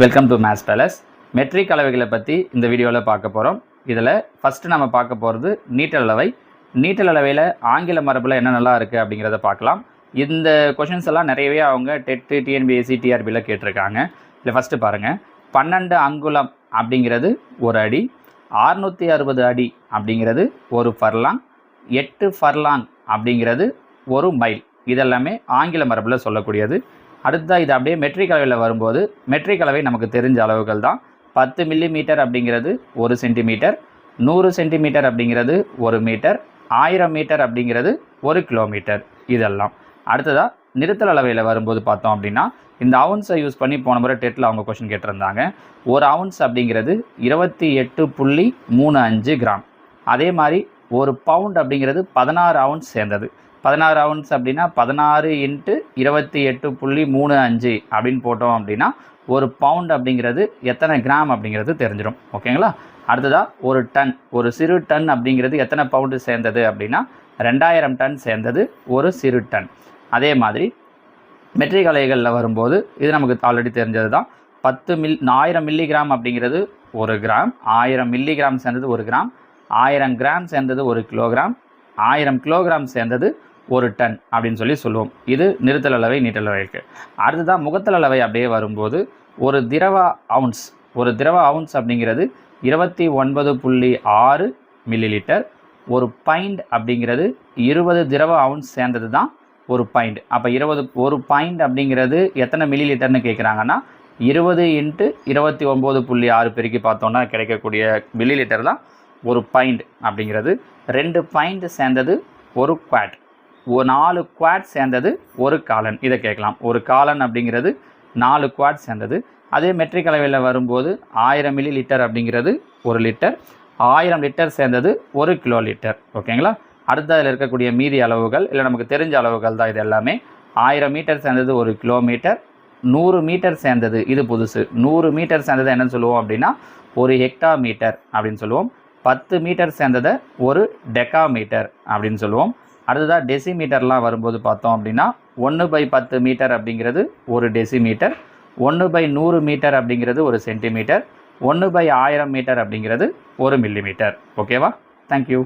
Welcome to maths palace. Metric அளவைகளை பற்றி இந்த வீடியோவில் பார்க்க போகிறோம். இதில் ஃபஸ்ட்டு நம்ம பார்க்க போகிறது நீட்டல் அளவை. நீட்டல் அளவையில் ஆங்கில மரபில் என்ன நல்லா இருக்குது அப்படிங்கிறத பார்க்கலாம். இந்த கொஷின்ஸ் எல்லாம் நிறையவே அவங்க டெட்டு, டிஎன்பிஎஸ்சி, டிஆர்பியில் கேட்டிருக்காங்க. இதில் ஃபஸ்ட்டு பாருங்கள், 12 அங்குலம் அப்படிங்கிறது ஒரு அடி, 660 அடி அப்படிங்கிறது ஒரு ஃபர்லாங், 8 ஃபர்லாங் அப்படிங்கிறது ஒரு மைல். இதெல்லாமே ஆங்கில மரபில் சொல்லக்கூடியது. அடுத்ததாக இது அப்படியே மெட்ரிக் அளவில் வரும்போது மெட்ரிக் அளவை நமக்கு தெரிஞ்ச அளவுகள் தான். 10 மில்லிமீட்டர் அப்படிங்கிறது 1 சென்டிமீட்டர், 100 சென்டிமீட்டர் அப்படிங்கிறது 1 மீட்டர், 1000 மீட்டர் அப்படிங்கிறது 1 கிலோமீட்டர். இதெல்லாம் அடுத்ததாக நிறுத்தல் அளவையில் வரும்போது பார்த்தோம் அப்படின்னா இந்த அவுன்ஸை யூஸ் பண்ணி போன முறை டெட்டில் அவங்க கொஷின் கேட்டிருந்தாங்க. ஒரு அவுன்ஸ் அப்படிங்கிறது 28.35 கிராம். அதே மாதிரி ஒரு பவுண்ட் அப்படிங்கிறது 16 அவுன்ஸ் சேர்ந்தது. 16 அவுன்ஸ் அப்படின்னா 16 × 28.35 அப்படின்னு போட்டோம் அப்படின்னா ஒரு பவுண்ட் அப்படிங்கிறது எத்தனை கிராம் அப்படிங்கிறது தெரிஞ்சிடும். ஓகேங்களா? அடுத்ததாக ஒரு டன், ஒரு சிறு டன் அப்படிங்கிறது எத்தனை பவுண்டு சேர்ந்தது அப்படின்னா 2000 டன் சேர்ந்தது ஒரு சிறு டன். அதே மாதிரி மெட்ரிக் அளவைகளில் வரும்போது இது நமக்கு ஆல்ரெடி தெரிஞ்சது தான். 1000 மில்லிகிராம் அப்படிங்கிறது 1 கிராம், 1000 மில்லிகிராம் சேர்ந்தது 1 கிராம், 1000 கிராம் சேர்ந்தது 1 கிலோகிராம், 1000 கிலோகிராம் சேர்ந்தது 1 டன் அப்படின்னு சொல்லுவோம். இது நிறுத்தல் அளவை, நீட்டல் அளவைக்கு. அடுத்ததான் முகத்தல் அளவை அப்படியே வரும்போது ஒரு திரவ அவுன்ஸ் அப்படிங்கிறது 29.6 மில்லிலிட்டர். ஒரு பைண்ட் அப்படிங்கிறது 20 திரவ அவுன்ஸ் சேர்ந்தது தான் ஒரு பைண்ட். அப்போ ஒரு பைண்ட் அப்படிங்கிறது எத்தனை மில்லிலிட்டர்னு கேட்குறாங்கன்னா 20 × 29.6 பெருக்கி பார்த்தோன்னா கிடைக்கக்கூடிய மில்லிலிட்டர் தான் ஒரு பைண்ட் அப்படிங்கிறது. 2 பைண்ட் சேர்ந்தது ஒரு குவாட், 4 குவாட் சேர்ந்தது ஒரு காலன். இதை கேட்கலாம். ஒரு காலன் அப்படிங்கிறது 4 குவாட் சேர்ந்தது. அதே மெட்ரிக் அளவில் வரும்போது 1000 மில்லி லிட்டர் அப்படிங்கிறது 1 லிட்டர், 1000 லிட்டர் சேர்ந்தது 1 கிலோ லிட்டர். ஓகேங்களா? அடுத்ததில் இருக்கக்கூடிய மீதி அளவுகள் இல்லை நமக்கு தெரிஞ்ச அளவுகள் தான் இது எல்லாமே. 1000 மீட்டர் சேர்ந்தது 1 கிலோமீட்டர், 100 மீட்டர் சேர்ந்தது, இது புதுசு, 100 மீட்டர் சேர்ந்தது என்னன்னு சொல்லுவோம் அப்படின்னா ஒரு ஹெக்டா மீட்டர் அப்படின்னு சொல்லுவோம். 10 மீட்டர் சேர்ந்ததை ஒரு டெக்கா மீட்டர் அப்படின்னு சொல்லுவோம். அடுத்ததாக டெசிமீட்டர்லாம் வரும்போது பார்த்தோம் அப்படின்னா 1/10 மீட்டர் அப்படிங்கிறது ஒரு டெசிமீட்டர், 1/100 மீட்டர் அப்படிங்கிறது ஒரு சென்டிமீட்டர், 1/1000 மீட்டர் அப்படிங்கிறது ஒரு மில்லிமீட்டர். ஓகேவா? தேங்க்யூ.